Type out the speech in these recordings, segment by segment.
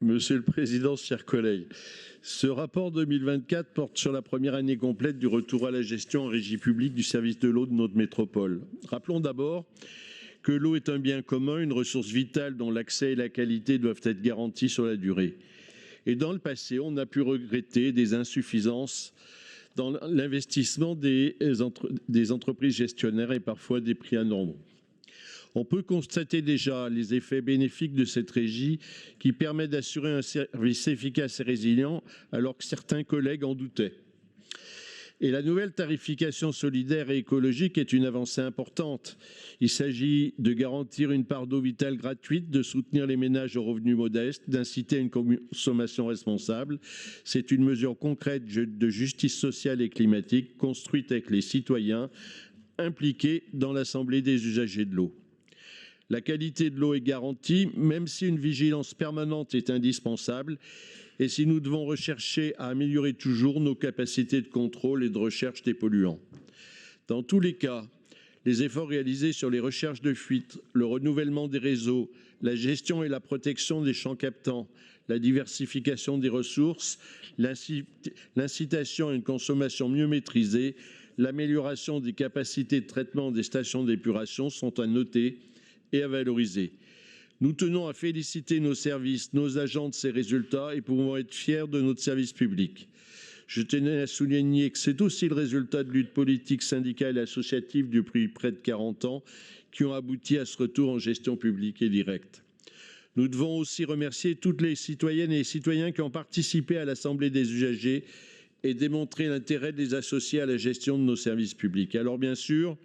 Monsieur le Président, chers collègues, ce rapport 2024 porte sur la première année complète du retour à la gestion en régie publique du service de l'eau de notre métropole. Rappelons d'abord que l'eau est un bien commun, une ressource vitale dont l'accès et la qualité doivent être garantis sur la durée. Et dans le passé, on a pu regretter des insuffisances dans l'investissement des entreprises gestionnaires et parfois des prix anormaux. On peut constater déjà les effets bénéfiques de cette régie qui permet d'assurer un service efficace et résilient alors que certains collègues en doutaient. Et la nouvelle tarification solidaire et écologique est une avancée importante. Il s'agit de garantir une part d'eau vitale gratuite, de soutenir les ménages aux revenus modestes, d'inciter à une consommation responsable. C'est une mesure concrète de justice sociale et climatique construite avec les citoyens impliqués dans l'Assemblée des usagers de l'eau. La qualité de l'eau est garantie, même si une vigilance permanente est indispensable et si nous devons rechercher à améliorer toujours nos capacités de contrôle et de recherche des polluants. Dans tous les cas, les efforts réalisés sur les recherches de fuite, le renouvellement des réseaux, la gestion et la protection des champs captants, la diversification des ressources, l'incitation à une consommation mieux maîtrisée, l'amélioration des capacités de traitement des stations d'épuration sont à noter et à valoriser. Nous tenons à féliciter nos services, nos agents de ces résultats et pouvons être fiers de notre service public. Je tenais à souligner que c'est aussi le résultat de luttes politiques, syndicales et associatives depuis près de 40 ans qui ont abouti à ce retour en gestion publique et directe. Nous devons aussi remercier toutes les citoyennes et les citoyens qui ont participé à l'Assemblée des usagers et démontré l'intérêt de les associer à la gestion de nos services publics. Alors bien sûr,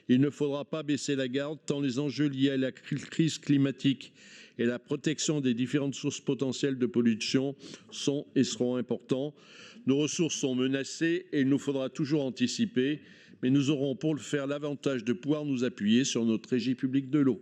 il ne faudra pas baisser la garde tant les enjeux liés à la crise climatique et la protection des différentes sources potentielles de pollution sont et seront importants. Nos ressources sont menacées et il nous faudra toujours anticiper, mais nous aurons pour le faire l'avantage de pouvoir nous appuyer sur notre régie publique de l'eau.